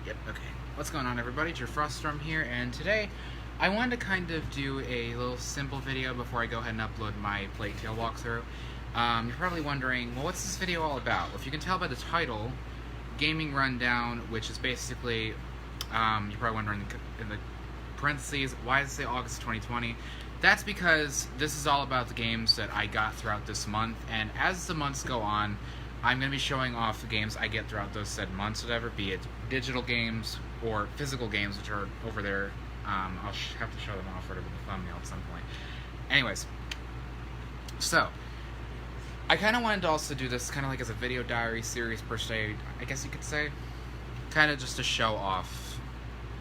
Yep, okay. What's going on, everybody? It's your Froststorm here, and today I wanted to kind of do a little simple video before I go ahead and upload my Plague Tale walkthrough. You're probably wondering, well, what's this video all about? Well, if you can tell by the title, Gaming Rundown, which is basically, you're probably wondering in the parentheses, why does it say August 2020? That's because this is all about the games that I got throughout this month, and as the months go on, I'm going to be showing off the games I get throughout those said months, whatever, be it digital games or physical games, which are over there. I'll have to show them off right over the thumbnail at some point. Anyways, so I kind of wanted to also do this kind of like as a video diary series per se, I guess you could say, kind of just to show off,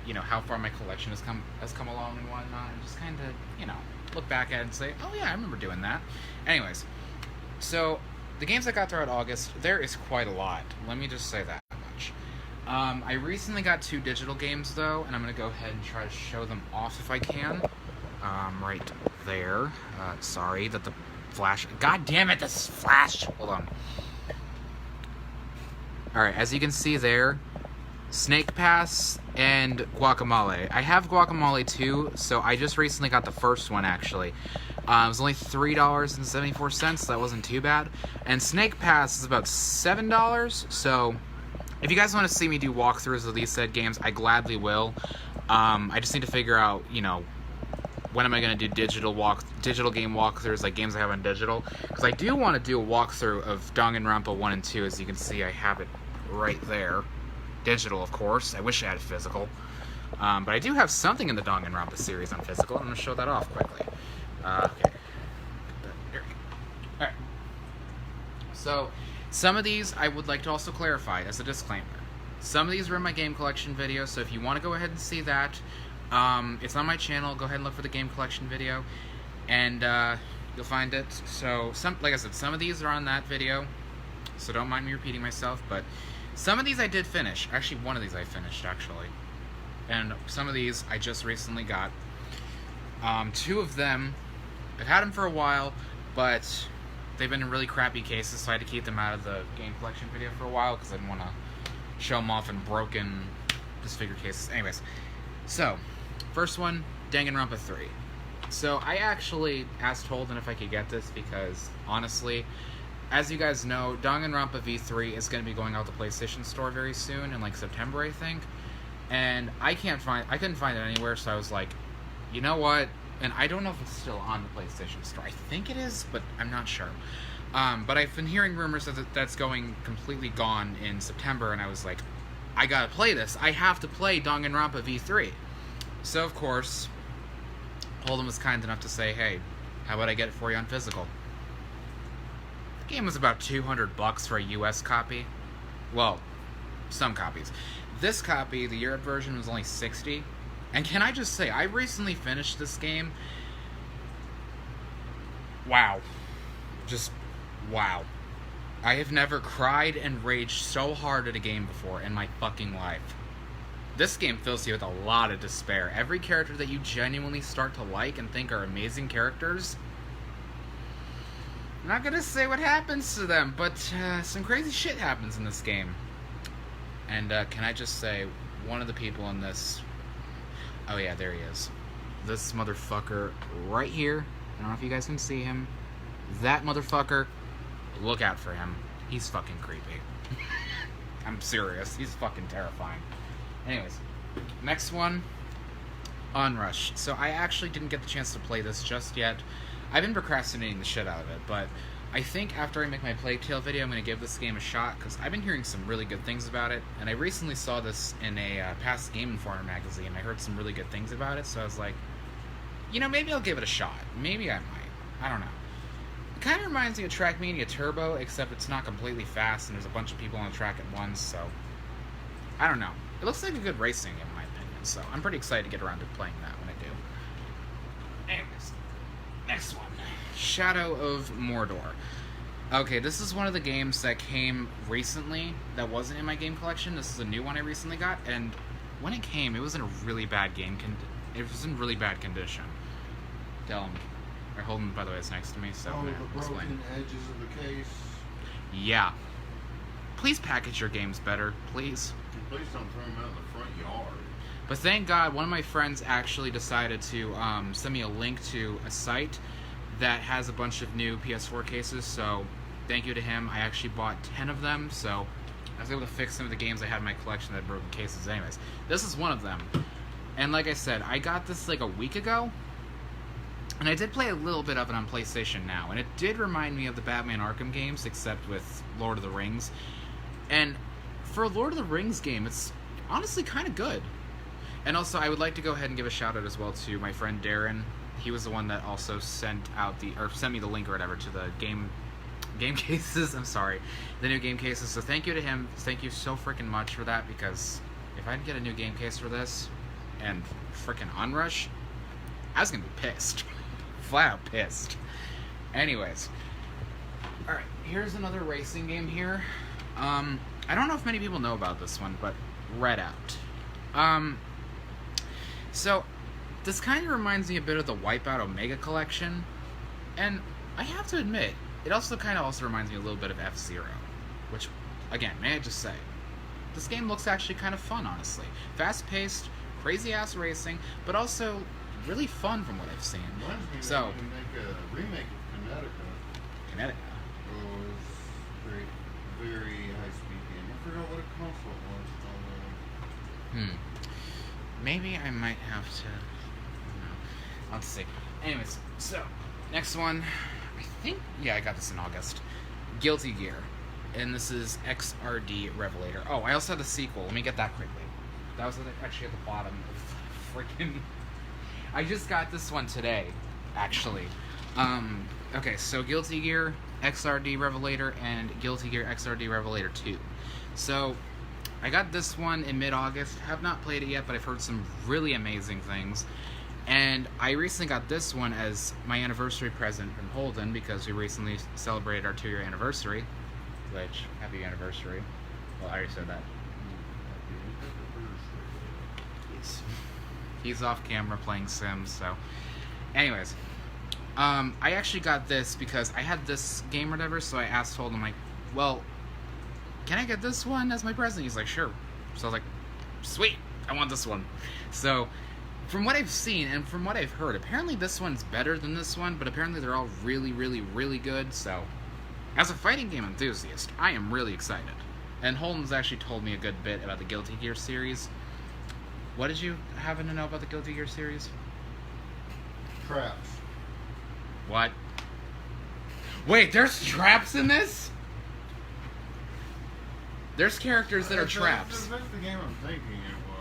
you know, how far my collection has come along and whatnot, and just kind of, you know, look back at it and say, oh yeah, I remember doing that. Anyways, so the games I got throughout August, there is quite a lot. Let me just say that much. I recently got 2 digital games, though, and I'm going to go ahead and try to show them off if I can. Right there. Sorry that the flash... God damn it, this flash! Hold on. Alright, as you can see there, Snake Pass and Guacamole. I have Guacamole too, so I just recently got the first one, actually. It was only $3.74, so that wasn't too bad. And Snake Pass is about $7, so if you guys want to see me do walkthroughs of these said games, I gladly will. I just need to figure out, you know, when am I going to do digital game walkthroughs, like games I have on digital. Because I do want to do a walkthrough of Danganronpa 1 and 2, as you can see I have it right there. Digital, of course. I wish I had physical. But I do have something in the Danganronpa series on physical, and I'm going to show that off quickly. Okay. Here we go. Alright. So, some of these I would like to also clarify as a disclaimer. Some of these are in my game collection video, so if you want to go ahead and see that, it's on my channel. Go ahead and look for the game collection video, and you'll find it. So, like I said, some of these are on that video, so don't mind me repeating myself, but some of these I did finish. Actually, one of these I finished, actually. And some of these I just recently got. 2 of them, I've had them for a while, but they've been in really crappy cases, so I had to keep them out of the game collection video for a while, because I didn't want to show them off in broken, disfigured cases. Anyways, so, first one, Danganronpa 3. So, I actually asked Holden if I could get this, because, honestly, as you guys know, Danganronpa V3 is going to be going out the PlayStation Store very soon, in like September, I think. And I couldn't find it anywhere, so I was like, you know what? And I don't know if it's still on the PlayStation Store. I think it is, but I'm not sure. But I've been hearing rumors that that's going completely gone in September, and I was like, I gotta play this. I have to play Danganronpa V3. So, of course, Holden was kind enough to say, hey, how about I get it for you on physical? The game was about $200 for a US copy. Well, some copies. This copy, the Europe version, was only $60. And can I just say, I recently finished this game. Wow. Just, wow. I have never cried and raged so hard at a game before in my fucking life. This game fills you with a lot of despair. Every character that you genuinely start to like and think are amazing characters, I'm not gonna say what happens to them, but some crazy shit happens in this game. And can I just say, one of the people in this... Oh yeah, there he is. This motherfucker right here. I don't know if you guys can see him. That motherfucker, look out for him. He's fucking creepy. I'm serious. He's fucking terrifying. Anyways, next one, Onrush. So I actually didn't get the chance to play this just yet. I've been procrastinating the shit out of it, but I think after I make my Plague Tale video, I'm going to give this game a shot, because I've been hearing some really good things about it, and I recently saw this in a past Game Informer magazine. I heard some really good things about it, so I was like, you know, maybe I'll give it a shot. Maybe I might. I don't know. It kind of reminds me of Trackmania Turbo, except it's not completely fast, and there's a bunch of people on the track at once, so I don't know. It looks like a good racing game, in my opinion, so I'm pretty excited to get around to playing that when I do. Anyways, next one. Shadow of Mordor. Okay, this is one of the games that came recently that wasn't in my game collection. This is a new one I recently got, and when it came, it was in a really bad it was in really bad condition. Tell him. Holden, by the way, is next to me, so I'm the explain. broken edges of the case. Yeah. please package your games better, please. And please don't throw them out in the front yard. But thank God, one of my friends actually decided to send me a link to a site that has a bunch of new PS4 cases, so thank you to him. I actually bought 10 of them, so I was able to fix some of the games I had in my collection that had broken cases anyways. This is one of them. And like I said, I got this like a week ago, and I did play a little bit of it on PlayStation Now, and it did remind me of the Batman Arkham games, except with Lord of the Rings. And for a Lord of the Rings game, it's honestly kind of good. And also, I would like to go ahead and give a shout out as well to my friend Darren. He was the one that also sent me the link or whatever to the game cases. I'm sorry, the new game cases. So thank you to him. Thank you so freaking much for that, because if I didn't get a new game case for this and freaking Onrush, I was gonna be pissed, flat out pissed. Anyways, all right, here's another racing game here. I don't know if many people know about this one, but Redout. So this kind of reminds me a bit of the Wipeout Omega Collection, and I have to admit, it also reminds me a little bit of F-Zero, which, again, may I just say, this game looks actually kind of fun, honestly. Fast-paced, crazy-ass racing, but also really fun from what I've seen. So, Reminds me make a remake of Connecticut. Connecticut. Oh, it's very, very high-speed game. I forgot what a console it was. Maybe I might have to... I'll have to see. Anyways, so, next one... I got this in August. Guilty Gear. And this is XRD Revelator. Oh, I also had the sequel. Let me get that quickly. That was actually at the bottom of freaking... I just got this one today, actually. Okay, so Guilty Gear XRD Revelator and Guilty Gear XRD Revelator 2. So, I got this one in mid-August. Have not played it yet, but I've heard some really amazing things. And I recently got this one as my anniversary present from Holden, because we recently celebrated our 2-year anniversary. Which, happy anniversary. Well, I already said that. He's off camera playing Sims, so... Anyways. I actually got this because I had this game or whatever, so I asked Holden, like, well, can I get this one as my present? He's like, sure. So I was like, sweet, I want this one. So... From what I've seen and from what I've heard, apparently this one's better than this one, but apparently they're all really, really, really good, so... As a fighting game enthusiast, I am really excited. And Holden's actually told me a good bit about the Guilty Gear series. What did you happen to know about the Guilty Gear series? Traps. What? Wait, there's traps in this? There's characters that are traps. That's the game I'm thinking it was.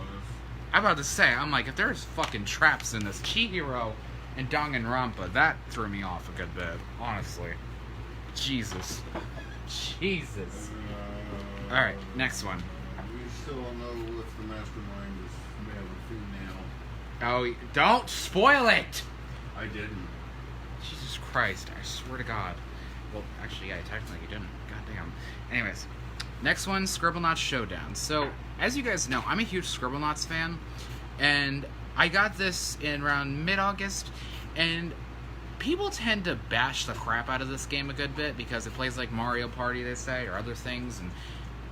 I'm about to say, I'm like, if there's fucking traps in this, Chihiro and Danganronpa, that threw me off a good bit, honestly. Jesus. Jesus. Alright, next one. We still don't know if the mastermind is male or female. Oh, don't spoil it! I didn't. Jesus Christ, I swear to God. Well, actually, yeah, technically you didn't. Goddamn. Anyways, next one, Scribblenauts Showdown. So, as you guys know, I'm a huge Scribblenauts fan, and I got this in around mid-August, and people tend to bash the crap out of this game a good bit because it plays like Mario Party, they say, or other things, and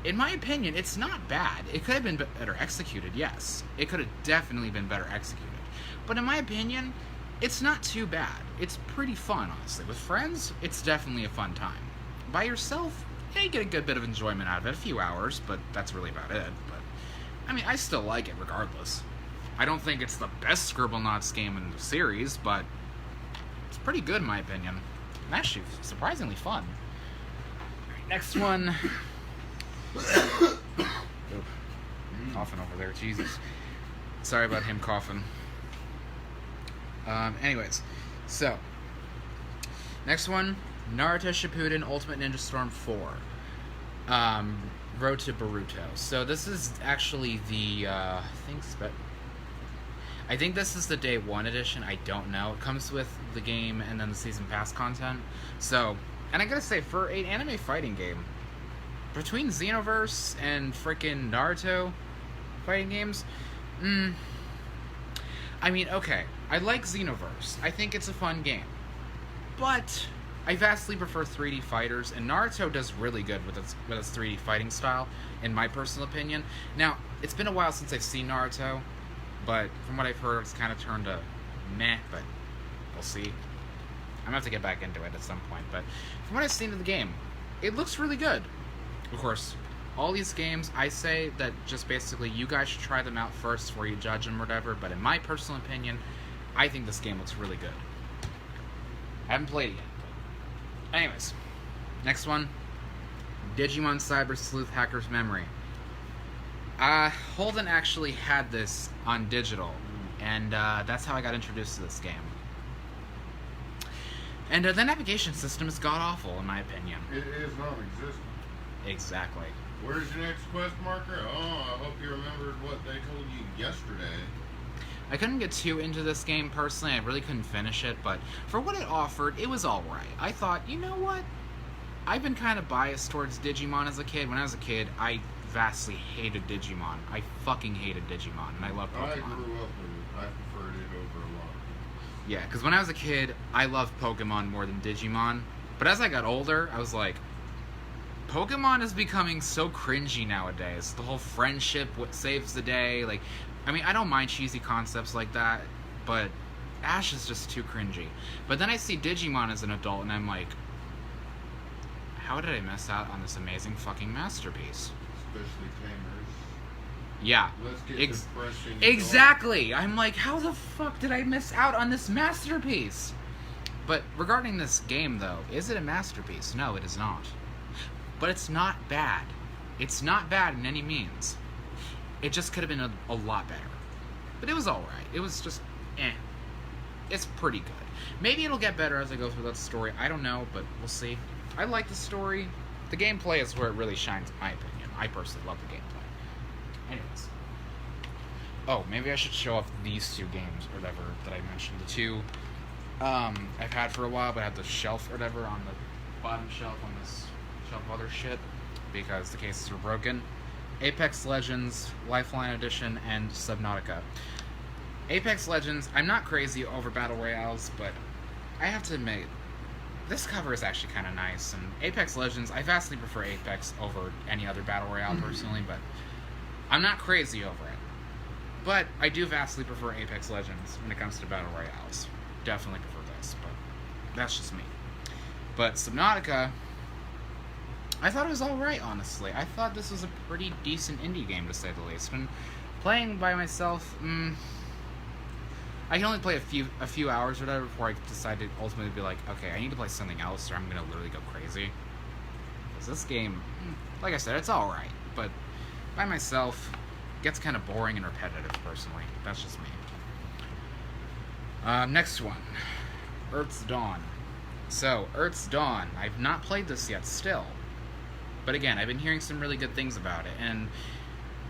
in my opinion, it's not bad. It could have been better executed, yes. It could have definitely been better executed. But in my opinion, it's not too bad. It's pretty fun, honestly. With friends, it's definitely a fun time. By yourself, yeah, you get a good bit of enjoyment out of it. A few hours, but that's really about it. But I mean, I still like it regardless. I don't think it's the best Scribblenauts game in the series, but it's pretty good in my opinion. And actually, surprisingly fun. Alright, next one. Coughing over there, Jesus. Sorry about him coughing. Anyways, so next one, Naruto Shippuden Ultimate Ninja Storm 4. Road to Boruto. So this is actually the I think this is the day 1 edition. I don't know. It comes with the game and then the season pass content. So, and I gotta say, for an anime fighting game, between Xenoverse and frickin' Naruto fighting games, I mean, okay, I like Xenoverse. I think it's a fun game. But I vastly prefer 3D fighters, and Naruto does really good with its 3D fighting style, in my personal opinion. Now, it's been a while since I've seen Naruto, but from what I've heard, it's kind of turned to meh, but we'll see. I'm gonna have to get back into it at some point, but from what I've seen of the game, it looks really good. Of course, all these games, I say that just basically you guys should try them out first before you judge them or whatever, but in my personal opinion, I think this game looks really good. I haven't played it yet. Anyways, next one, Digimon Cyber Sleuth Hacker's Memory. Holden actually had this on digital, and that's how I got introduced to this game. And the navigation system is god-awful, in my opinion. It is non-existent. Exactly. Where's your next quest marker? Oh, I hope you remembered what they told you yesterday. I couldn't get too into this game personally. I really couldn't finish it, but for what it offered, it was alright. I thought, you know what? I've been kind of biased towards Digimon as a kid. When I was a kid, I vastly hated Digimon. I fucking hated Digimon, and I loved Pokemon. I grew up with it. I preferred it over a lot. Yeah, because when I was a kid, I loved Pokemon more than Digimon. But as I got older, I was like, Pokemon is becoming so cringy nowadays. The whole friendship, what saves the day, like, I mean, I don't mind cheesy concepts like that, but Ash is just too cringy. But then I see Digimon as an adult, and I'm like, how did I miss out on this amazing fucking masterpiece? Especially Tamers. Yeah. Let's get depressing. Exactly! I'm like, how the fuck did I miss out on this masterpiece? But regarding this game, though, is it a masterpiece? No, it is not. But it's not bad. It's not bad in any means. It just could have been a lot better. But it was alright. It was just, It's pretty good. Maybe it'll get better as I go through that story. I don't know, but we'll see. I like the story. The gameplay is where it really shines, in my opinion. I personally love the gameplay. Anyways. Oh, maybe I should show off these two games, or whatever, that I mentioned. The two I've had for a while, but I had the shelf or whatever on the bottom shelf on this shelf of other shit, because the cases were broken. Apex Legends, Lifeline Edition, and Subnautica. Apex Legends, I'm not crazy over Battle Royales, but I have to admit, this cover is actually kind of nice, and Apex Legends, I vastly prefer Apex over any other Battle Royale personally, but I'm not crazy over it. But I do vastly prefer Apex Legends when it comes to Battle Royales. Definitely prefer this, but that's just me. But Subnautica, I thought it was alright, honestly. I thought this was a pretty decent indie game, to say the least. When playing by myself, I can only play a few hours or whatever before I decide to ultimately be like, okay, I need to play something else or I'm going to literally go crazy. Because this game, like I said, it's alright. But by myself, it gets kind of boring and repetitive, personally. That's just me. Next one. Earth's Dawn. So, Earth's Dawn. I've not played this yet, still. But again, I've been hearing some really good things about it, and,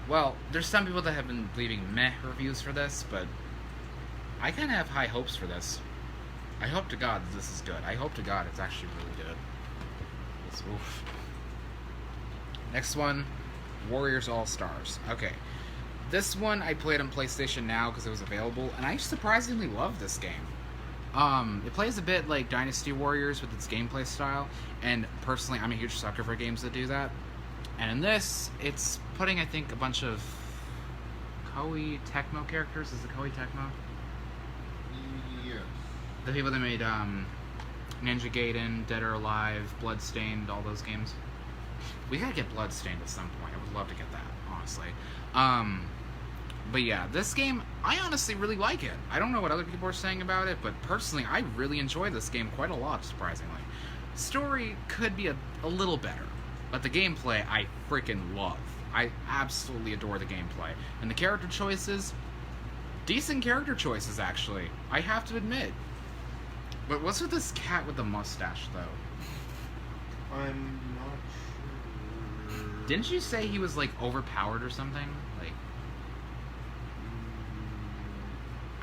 well, there's some people that have been leaving meh reviews for this, but I kind of have high hopes for this. I hope to God that this is good. I hope to God it's actually really good. Oof. Next one, Warriors All-Stars. Okay. This one I played on PlayStation Now because it was available, and I surprisingly love this game. It plays a bit like Dynasty Warriors with its gameplay style, and personally, I'm a huge sucker for games that do that. And in this, it's putting, I think, a bunch of Koei Tecmo characters. Is it Koei Tecmo? Yes. The people that made Ninja Gaiden, Dead or Alive, Bloodstained, all those games. We gotta get Bloodstained at some point. I would love to get that, honestly. But yeah, this game, I honestly really like it. I don't know what other people are saying about it, but personally, I really enjoy this game quite a lot, surprisingly. Story could be a little better, but the gameplay I freaking love. I absolutely adore the gameplay. And the character choices, decent character choices, actually. I have to admit. But what's with this cat with the mustache, though? I'm not sure. Didn't you say he was, like, overpowered or something? Like,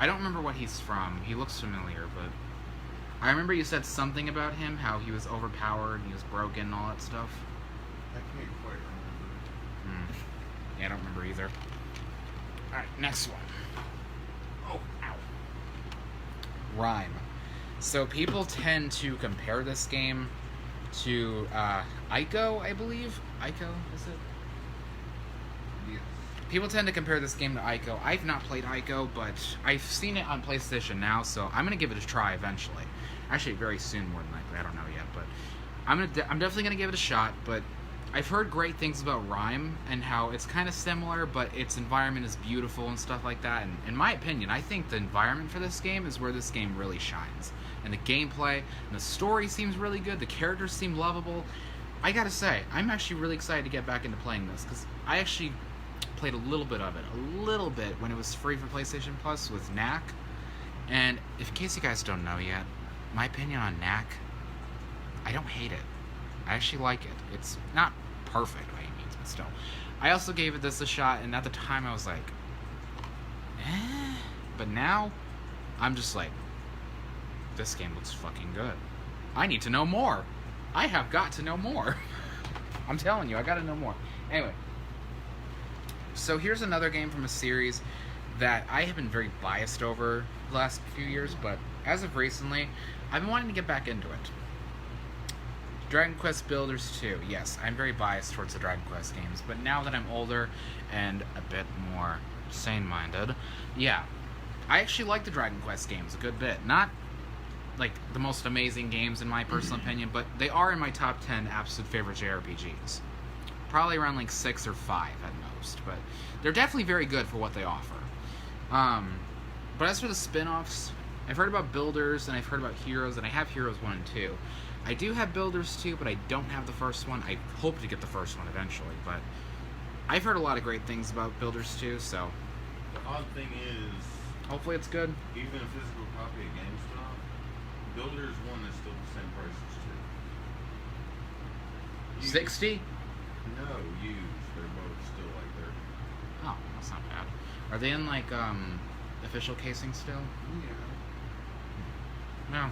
I don't remember what he's from. He looks familiar, but I remember you said something about him, how he was overpowered, and he was broken, and all that stuff. I can't quite remember. Yeah, I don't remember either. Alright, next one. Oh, ow. Rhyme. So people tend to compare this game to Ico, I believe. Ico, is it? Yes. People tend to compare this game to Ico. I've not played Ico, but I've seen it on PlayStation Now, so I'm gonna give it a try eventually. Actually, very soon, more than likely. I don't know yet, but I'm definitely gonna give it a shot. But I've heard great things about Rime and how it's kind of similar, but its environment is beautiful and stuff like that. And in my opinion, I think the environment for this game is where this game really shines. And the gameplay and the story seems really good. The characters seem lovable. I gotta say, I'm actually really excited to get back into playing this because I actually played a little bit of it, when it was free for PlayStation Plus with Knack. And in case you guys don't know yet, my opinion on Knack, I don't hate it. I actually like it. It's not perfect by any means, but still. I also gave this a shot, and at the time I was like, eh. But now, I'm just like, this game looks fucking good. I need to know more. I have got to know more. I'm telling you, I gotta know more. Anyway, so here's another game from a series that I have been very biased over the last few years, but as of recently, I've been wanting to get back into it. Dragon Quest Builders 2. Yes, I'm very biased towards the Dragon Quest games, but now that I'm older and a bit more sane-minded, yeah, I actually like the Dragon Quest games a good bit. Not like the most amazing games in my personal opinion, but they are in my top 10 absolute favorite JRPGs. Probably around like 6 or 5 at most, but they're definitely very good for what they offer. But as for the spin-offs, I've heard about Builders and I've heard about Heroes, and I have Heroes 1 and 2. I do have Builders 2, but I don't have the first one. I hope to get the first one eventually, but I've heard a lot of great things about Builders 2, so The odd thing is, hopefully it's good. even a physical copy at GameStop, Builders 1 is still the same price as 2. Used. 60? No, used. They're both still like they're. Oh, that's not bad. Are they in like official casing still? Yeah. No.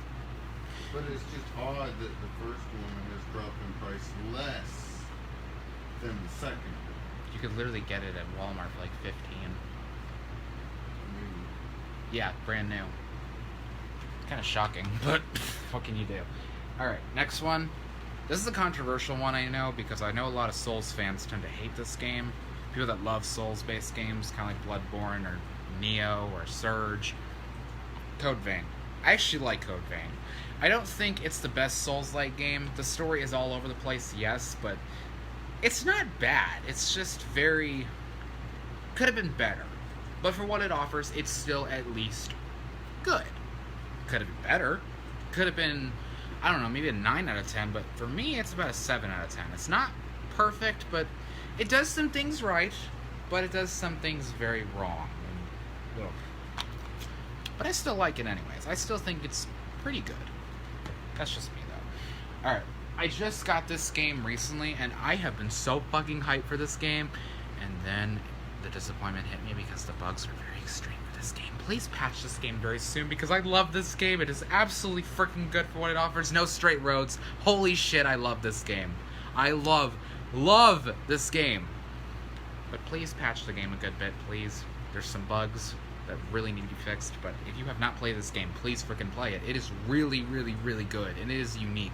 But it's just odd that the first one has dropped in price less than the second one. You could literally get it at Walmart for like 15. I mean, Yeah, brand new. Kind of shocking, but what can you do? Alright, next one. This is a controversial one, I know, because I know a lot of Souls fans tend to hate this game. People that love Souls-based games, kind of like Bloodborne or Neo or Surge. Code Vein. I actually like Code Vein. I don't think it's the best Souls-like game. The story is all over the place, yes, but it's not bad. It's just very... could have been better. But for what it offers, it's still at least good. Could have been better. Could have been, I don't know, maybe a 9 out of 10, but for me, it's about a 7 out of 10. It's not perfect, but it does some things right, but it does some things very wrong. And, well, but I still like it anyways. I still think it's pretty good. That's just me, though. Alright, I just got this game recently, and I have been so fucking hyped for this game, and then the disappointment hit me because the bugs are very extreme for this game. Please patch this game very soon, because I love this game. It is absolutely freaking good for what it offers. No straight roads. Holy shit, I love this game. I love this game. But please patch the game a good bit, please. There's some bugs that really need to be fixed, but if you have not played this game, please freaking play it. It is really, really, really good, and it is unique.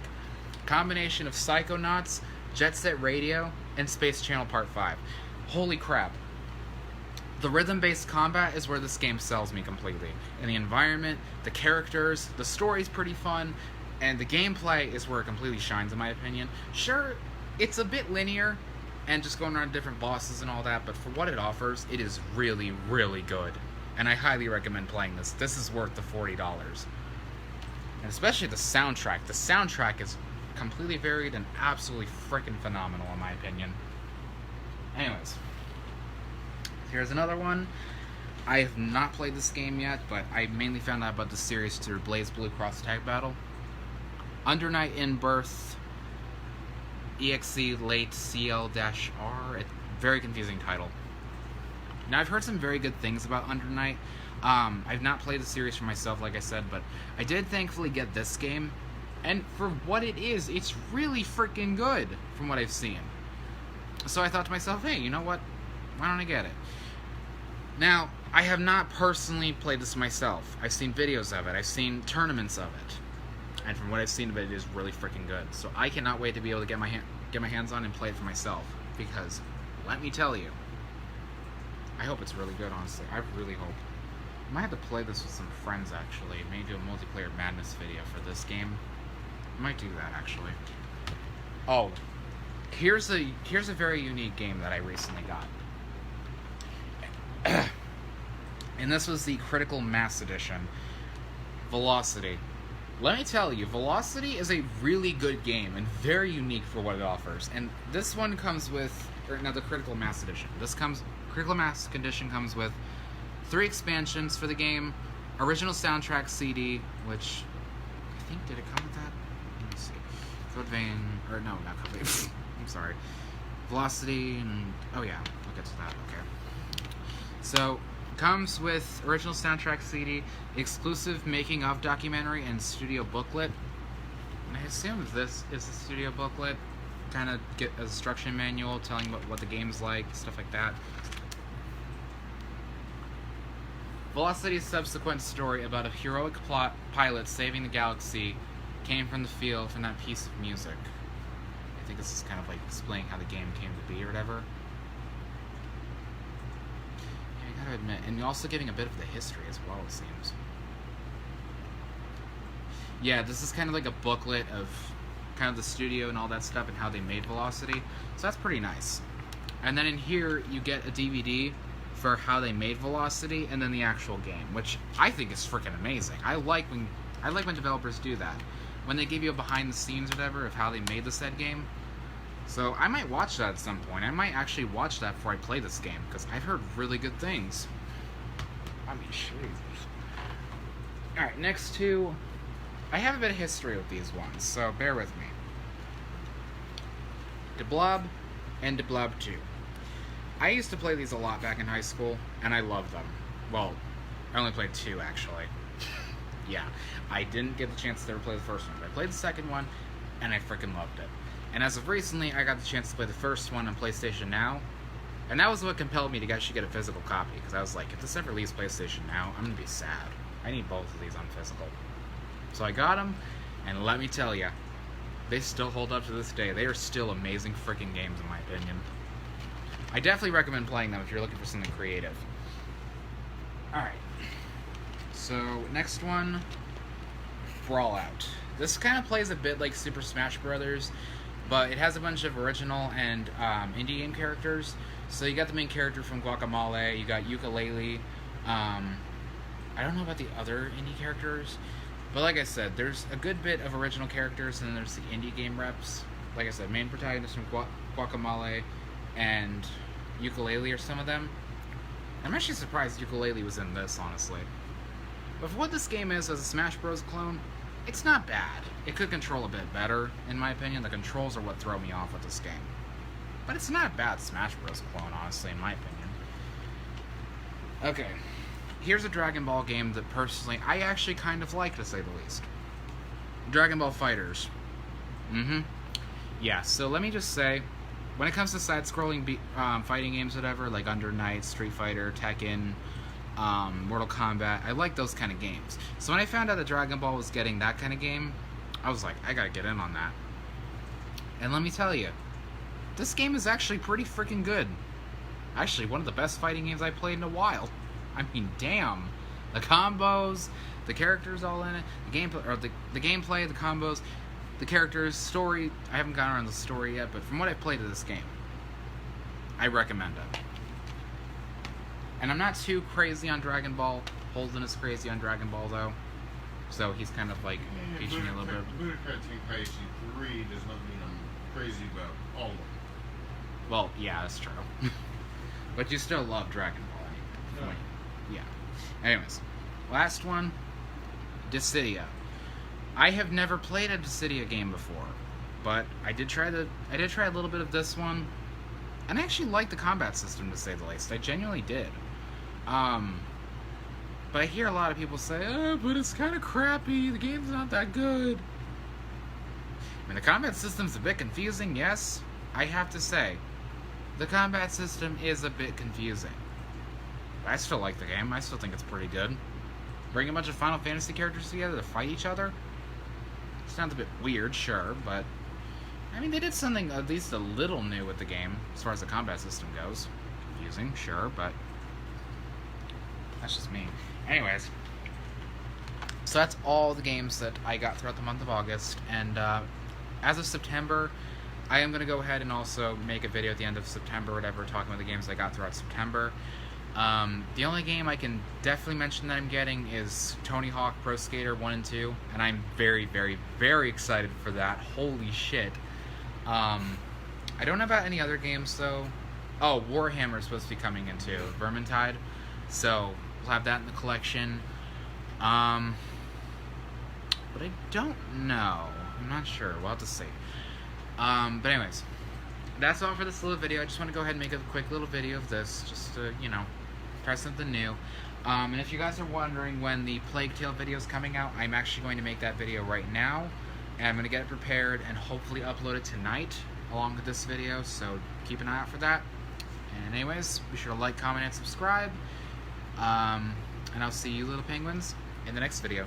Combination of Psychonauts, Jet Set Radio, and Space Channel Part 5. Holy crap. The rhythm-based combat is where this game sells me completely. And the environment, the characters, the story's pretty fun, and the gameplay is where it completely shines, in my opinion. Sure, it's a bit linear, and just going around different bosses and all that, but for what it offers, it is really, really good. And I highly recommend playing this. This is worth the $40. And especially the soundtrack. The soundtrack is completely varied and absolutely freaking phenomenal, in my opinion. Anyways. Here's another one. I have not played this game yet, but I mainly found out about the series through Blaze Blue Cross Tag Battle. Under Night in Birth EXE Late CL-R. Very confusing title. Now, I've heard some very good things about Under Night. I've not played the series for myself, like I said, but I did thankfully get this game. And for what it is, it's really freaking good from what I've seen. So I thought to myself, hey, you know what? Why don't I get it? Now, I have not personally played this myself. I've seen videos of it. I've seen tournaments of it. And from what I've seen of it, it is really freaking good. So I cannot wait to be able to get my hands on and play it for myself. Because, let me tell you, I hope it's really good, honestly. I really hope. I might have to play this with some friends, actually. Maybe do a multiplayer madness video for this game. I might do that, actually. Oh, here's a very unique game that I recently got. And this was the Critical Mass Edition. Velocity. Let me tell you, Velocity is a really good game and very unique for what it offers. And this one comes with, the Critical Mass Edition. Critical Mass Edition comes with 3 expansions for the game, original soundtrack CD, which I think, did it come with that? Let me see. Code Vein, or no, not Code Vein. I'm sorry. Velocity, and oh yeah, we'll get to that. Okay. So, comes with original soundtrack CD, exclusive making of documentary, and studio booklet. And I assume this is a studio booklet. Kind of get a instruction manual telling what the game's like, stuff like that. Velocity's subsequent story about a heroic pilot saving the galaxy came from that piece of music. I think this is kind of like explaining how the game came to be or whatever. Yeah, I gotta admit, and you're also giving a bit of the history as well, it seems. Yeah, this is kind of like a booklet of kind of the studio and all that stuff and how they made Velocity. So that's pretty nice. And then in here, you get a DVD for how they made Velocity and then the actual game, which I think is freaking amazing. I like when developers do that. When they give you a behind the scenes or whatever of how they made the said game. So I might watch that at some point. I might actually watch that before I play this game, because I've heard really good things. I mean, Jesus. Alright, next two. I have a bit of history with these ones, so bear with me. De Blob and De Blob 2. I used to play these a lot back in high school, and I loved them. Well, I only played 2, actually. Yeah, I didn't get the chance to ever play the first one, but I played the second one, and I freaking loved it. And as of recently, I got the chance to play the first one on PlayStation Now, and that was what compelled me to actually get a physical copy, because I was like, if this ever leaves PlayStation Now, I'm going to be sad. I need both of these on physical. So I got them, and let me tell ya, they still hold up to this day. They are still amazing freaking games, in my opinion. I definitely recommend playing them if you're looking for something creative. Alright. So, next one, Brawlout. This kind of plays a bit like Super Smash Brothers, but it has a bunch of original and indie game characters. So you got the main character from Guacamole, you got Yooka-Laylee. I don't know about the other indie characters, but like I said, there's a good bit of original characters, and then there's the indie game reps. Like I said, main protagonist from Guacamole and Yooka-Laylee are some of them. I'm actually surprised Yooka-Laylee was in this, honestly. But for what this game is as a Smash Bros. Clone, it's not bad. It could control a bit better, in my opinion. The controls are what throw me off with this game. But it's not a bad Smash Bros. Clone, honestly, in my opinion. Okay. Here's a Dragon Ball game that, personally, I actually kind of like, to say the least. Dragon Ball FighterZ. Yeah, so let me just say, when it comes to side-scrolling fighting games, whatever, like Under Night, Street Fighter, Tekken, Mortal Kombat, I like those kind of games. So when I found out that Dragon Ball was getting that kind of game, I was like, I gotta get in on that. And let me tell you, this game is actually pretty freaking good. Actually, one of the best fighting games I've played in a while. I mean, damn. The combos, the characters all in it, the gameplay, the combos, the characters, story. I haven't gotten around the story yet, but from what I've played of this game, I recommend it. And I'm not too crazy on Dragon Ball. Holden is crazy on Dragon Ball, though. So he's kind of like teaching me a little bit. Budokai Tenkaichi 3 does not mean I'm crazy about all of them. Well, yeah, that's true. But you still love Dragon Ball. No. Yeah. Anyways, last one, Dissidia. I have never played a Dissidia game before, but I did try a little bit of this one, and I actually liked the combat system, to say the least. I genuinely did. But I hear a lot of people say, oh, but it's kind of crappy, the game's not that good. I mean, the combat system's a bit confusing, yes. I have to say, the combat system is a bit confusing. But I still like the game. I still think it's pretty good. Bring a bunch of Final Fantasy characters together to fight each other? Sounds a bit weird, sure, but I mean, they did something at least a little new with the game as far as the combat system goes. Confusing, sure, but that's just me. Anyways, so that's all the games that I got throughout the month of August, and as of September, I am going to go ahead and also make a video at the end of September or whatever, talking about the games I got throughout September. The only game I can definitely mention that I'm getting is Tony Hawk Pro Skater 1 and 2, and I'm very, very, very excited for that. Holy shit. I don't know about any other games, though. Oh, Warhammer is supposed to be coming into Vermintide, so we'll have that in the collection. But I don't know. I'm not sure. We'll have to see. But anyways, that's all for this little video. I just want to go ahead and make a quick little video of this, just to, you know, try something new. And if you guys are wondering when the Plague Tale video is coming out, I'm actually going to make that video right now, and I'm going to get it prepared and hopefully upload it tonight along with this video, so keep an eye out for that. And anyways, be sure to like, comment, and subscribe. And I'll see you little penguins in the next video.